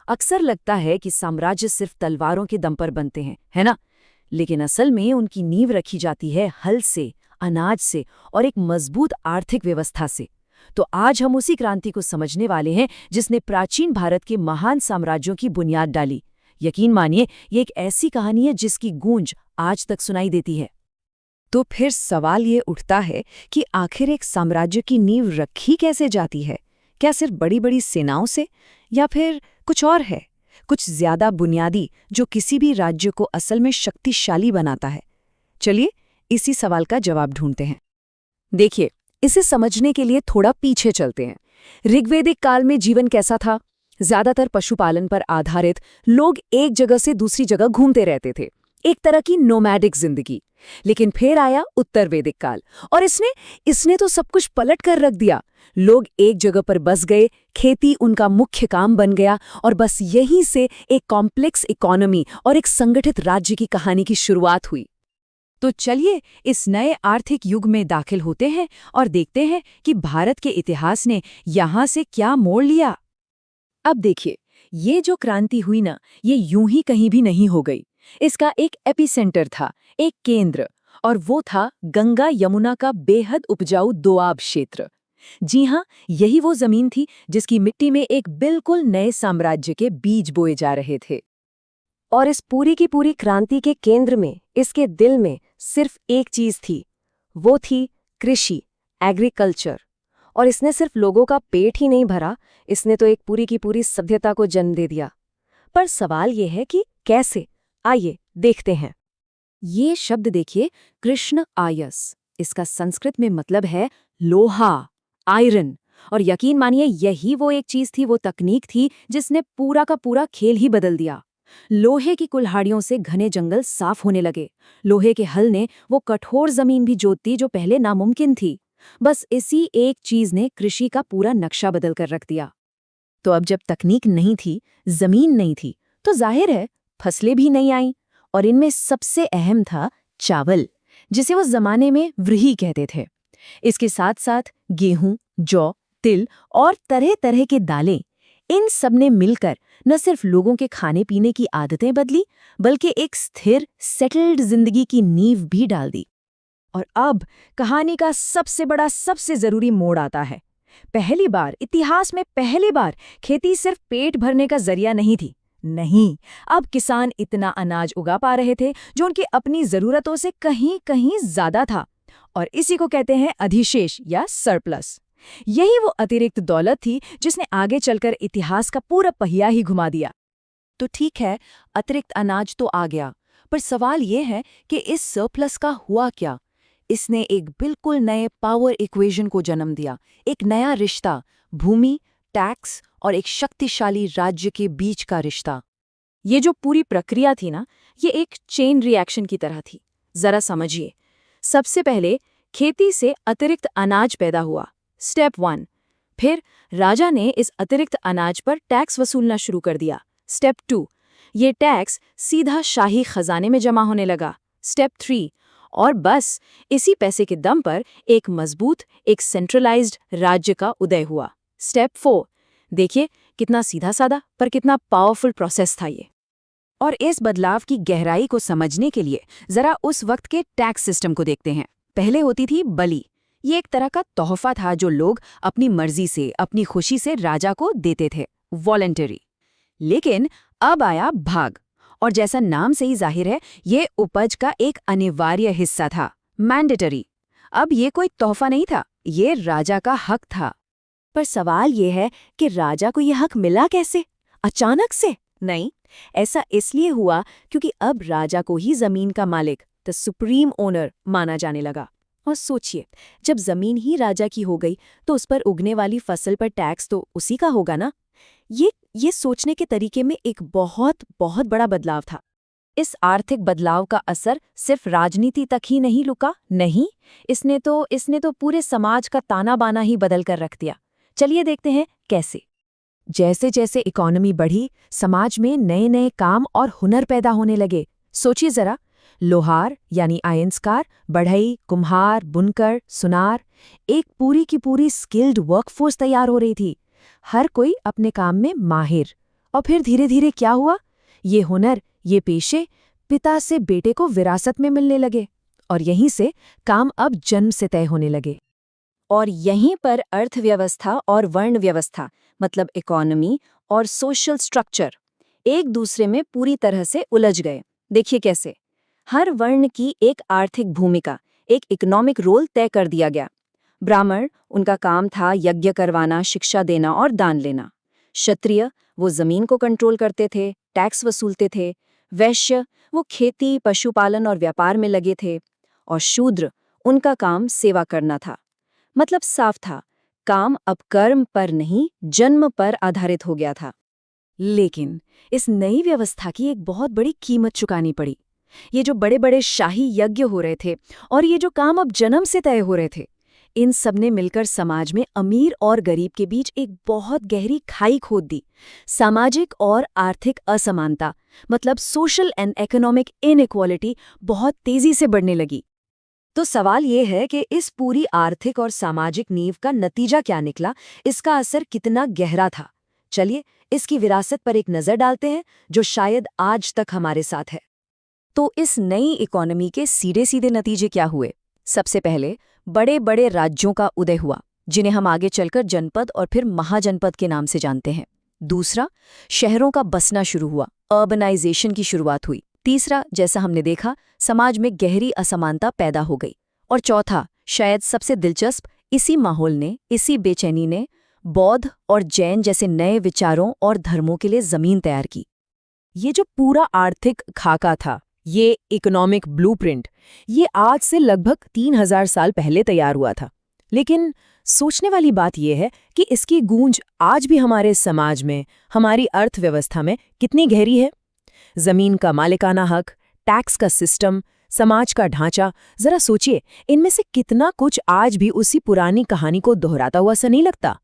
अक्सर लगता है कि साम्राज्य सिर्फ तलवारों के दम पर बनते हैं, है ना? लेकिन असल में उनकी नींव रखी जाती है हल से, अनाज से और एक मजबूत आर्थिक व्यवस्था से। तो आज हम उसी क्रांति को समझने वाले हैं जिसने प्राचीन भारत के महान साम्राज्यों की बुनियाद डाली। यकीन मानिए, ये एक ऐसी कहानी है जिसकी गूंज आज तक सुनाई देती है। तो फिर सवाल ये उठता है कि आखिर एक साम्राज्य की नींव रखी कैसे जाती है? क्या सिर्फ बड़ी बड़ी सेनाओं से, या फिर कुछ और है, कुछ ज्यादा बुनियादी जो किसी भी राज्य को असल में शक्तिशाली बनाता है? चलिए इसी सवाल का जवाब ढूंढते हैं। देखिए, इसे समझने के लिए थोड़ा पीछे चलते हैं। ऋग्वेदिक काल में जीवन कैसा था? ज्यादातर पशुपालन पर आधारित, लोग एक जगह से दूसरी जगह घूमते रहते थे, एक तरह की नोमैडिक जिंदगी। लेकिन फिर आया उत्तर वैदिक काल और इसने तो सब कुछ पलट कर रख दिया। लोग एक जगह पर बस गए, खेती उनका मुख्य काम बन गया और बस यहीं से एक कॉम्प्लेक्स इकोनॉमी और एक संगठित राज्य की कहानी की शुरुआत हुई। तो चलिए इस नए आर्थिक युग में दाखिल होते हैं और देखते हैं कि भारत के इतिहास ने यहाँ से क्या मोड़ लिया। अब देखिए, ये जो क्रांति हुई ना, ये यूं ही कहीं भी नहीं हो गई। इसका एक एपिसेंटर था, एक केंद्र, और वो था गंगा यमुना का बेहद उपजाऊ दोआब क्षेत्र। जी हाँ, यही वो जमीन थी जिसकी मिट्टी में एक बिल्कुल नए साम्राज्य के बीज बोए जा रहे थे। और इस पूरी की पूरी क्रांति के केंद्र में, इसके दिल में सिर्फ एक चीज थी, वो थी कृषि, एग्रीकल्चर। और इसने सिर्फ लोगों का पेट ही नहीं भरा, इसने तो एक पूरी की पूरी सभ्यता को जन्म दे दिया। पर सवाल ये है कि कैसे? आइए देखते हैं। ये शब्द देखिए, कृष्ण आयस, इसका संस्कृत में मतलब है लोहा, आयरन। और यकीन मानिए, यही वो एक चीज थी, वो तकनीक थी जिसने पूरा का पूरा खेल ही बदल दिया। लोहे की कुल्हाड़ियों से घने जंगल साफ होने लगे। लोहे के हल ने वो कठोर जमीन भी जोत दी जो पहले नामुमकिन थी। बस इसी एक चीज ने कृषि का पूरा नक्शा बदल कर रख दिया। तो अब जब तकनीक नहीं थी, जमीन नहीं थी, तो जाहिर है फसलें भी नहीं आईं। और इनमें सबसे अहम था चावल, जिसे वो जमाने में व्रीहि कहते थे। इसके साथ साथ गेहूं, जौ, तिल और तरह तरह के दालें, इन सब ने मिलकर न सिर्फ लोगों के खाने पीने की आदतें बदली, बल्कि एक स्थिर, सेटल्ड जिंदगी की नींव भी डाल दी। और अब कहानी का सबसे बड़ा, सबसे जरूरी मोड़ आता है। पहली बार, इतिहास में पहली बार, खेती सिर्फ पेट भरने का जरिया नहीं थी। नहीं, अब किसान इतना अनाज उगा पा रहे थे जो उनकी अपनी जरूरतों से कहीं कहीं ज्यादा था। और इसी को कहते हैं अधिशेष या सरप्लस। यही वो अतिरिक्त दौलत थी जिसने आगे चलकर इतिहास का पूरा पहिया ही घुमा दिया। तो ठीक है, अतिरिक्त अनाज तो आ गया, पर सवाल ये है कि इस सरप्लस का हुआ क्या? इसने एक बिल्कुल नए पावर इक्वेशन को जन्म दिया, एक नया रिश्ता, भूमि, टैक्स और एक शक्तिशाली राज्य के बीच का रिश्ता। ये जो पूरी प्रक्रिया थी ना, ये एक चेन रिएक्शन की तरह थी। जरा समझिए। सबसे पहले खेती से अतिरिक्त अनाज पैदा हुआ, स्टेप 1। फिर राजा ने इस अतिरिक्त अनाज पर टैक्स वसूलना शुरू कर दिया, स्टेप 2। ये टैक्स सीधा शाही खजाने में जमा होने लगा, स्टेप 3। और बस इसी पैसे के दम पर एक मजबूत, एक सेंट्रलाइज्ड राज्य का उदय हुआ, स्टेप 4। देखिए कितना सीधा साधा पर कितना पावरफुल प्रोसेस था ये। और इस बदलाव की गहराई को समझने के लिए जरा उस वक्त के टैक्स सिस्टम को देखते हैं। पहले होती थी बलि। ये एक तरह का तोहफा था जो लोग अपनी मर्जी से, अपनी खुशी से राजा को देते थे, वॉलंटरी। लेकिन अब आया भाग, और जैसा नाम से ही जाहिर है, ये उपज का एक अनिवार्य हिस्सा था, मैंडेटरी। अब ये कोई तोहफा नहीं था, ये राजा का हक था। पर सवाल ये है कि राजा को यह हक मिला कैसे? अचानक से? नहीं, ऐसा इसलिए हुआ क्योंकि अब राजा को ही जमीन का मालिक, द सुप्रीम ओनर, माना जाने लगा। और सोचिए, जब जमीन ही राजा की हो गई तो उस पर उगने वाली फसल पर टैक्स तो उसी का होगा ना। ये सोचने के तरीके में एक बहुत बहुत बड़ा बदलाव था। इस आर्थिक बदलाव का असर सिर्फ राजनीति तक ही नहीं रुका, नहीं, इसने तो पूरे समाज का ताना बाना ही बदल कर रख दिया। चलिए देखते हैं कैसे। जैसे जैसे इकोनॉमी बढ़ी, समाज में नए नए काम और हुनर पैदा होने लगे। सोचिए जरा, लोहार यानी आयंस्कार, बढ़ई, कुम्हार, बुनकर, सुनार, एक पूरी की पूरी स्किल्ड वर्कफोर्स तैयार हो रही थी। हर कोई अपने काम में माहिर। और फिर धीरे धीरे क्या हुआ? ये हुनर, ये पेशे पिता से बेटे को विरासत में मिलने लगे और यहीं से काम अब जन्म से तय होने लगे। और यहीं पर अर्थव्यवस्था और वर्ण व्यवस्था मतलब इकोनॉमी और सोशल स्ट्रक्चर एक दूसरे में पूरी तरह से उलझ गए। देखिए कैसे हर वर्ण की एक आर्थिक भूमिका, एक इकोनॉमिक रोल तय कर दिया गया। ब्राह्मण, उनका काम था यज्ञ करवाना, शिक्षा देना और दान लेना। क्षत्रिय, वो जमीन को कंट्रोल करते थे, टैक्स वसूलते थे। वैश्य, वो खेती, पशुपालन और व्यापार में लगे थे। और शूद्र, उनका काम सेवा करना था। मतलब साफ था, काम अब कर्म पर नहीं, जन्म पर आधारित हो गया था। लेकिन इस नई व्यवस्था की एक बहुत बड़ी कीमत चुकानी पड़ी। ये जो बड़े बड़े शाही यज्ञ हो रहे थे और ये जो काम अब जन्म से तय हो रहे थे, इन सब ने मिलकर समाज में अमीर और गरीब के बीच एक बहुत गहरी खाई खोद दी। सामाजिक और आर्थिक असमानता मतलब सोशल एंड इकोनॉमिक इनइक्वालिटी बहुत तेजी से बढ़ने लगी। तो सवाल ये है कि इस पूरी आर्थिक और सामाजिक नींव का नतीजा क्या निकला, इसका असर कितना गहरा था। चलिए इसकी विरासत पर एक नज़र डालते हैं जो शायद आज तक हमारे साथ है। तो इस नई इकोनॉमी के सीधे सीधे नतीजे क्या हुए? सबसे पहले बड़े बड़े राज्यों का उदय हुआ, जिन्हें हम आगे चलकर जनपद और फिर महाजनपद के नाम से जानते हैं। दूसरा, शहरों का बसना शुरू हुआ, अर्बनाइजेशन की शुरुआत हुई। तीसरा, जैसा हमने देखा, समाज में गहरी असमानता पैदा हो गई। और चौथा, शायद सबसे दिलचस्प, इसी माहौल ने, इसी बेचैनी ने बौद्ध और जैन जैसे नए विचारों और धर्मों के लिए जमीन तैयार की। ये जो पूरा आर्थिक खाका था, ये इकोनॉमिक ब्लूप्रिंट, ये आज से लगभग 3000 साल पहले तैयार हुआ था। लेकिन सोचने वाली बात यह है कि इसकी गूंज आज भी हमारे समाज में, हमारी अर्थव्यवस्था में कितनी गहरी है। जमीन का मालिकाना हक, टैक्स का सिस्टम, समाज का ढांचा, जरा सोचिए, इनमें से कितना कुछ आज भी उसी पुरानी कहानी को दोहराता हुआ सा नहीं लगता।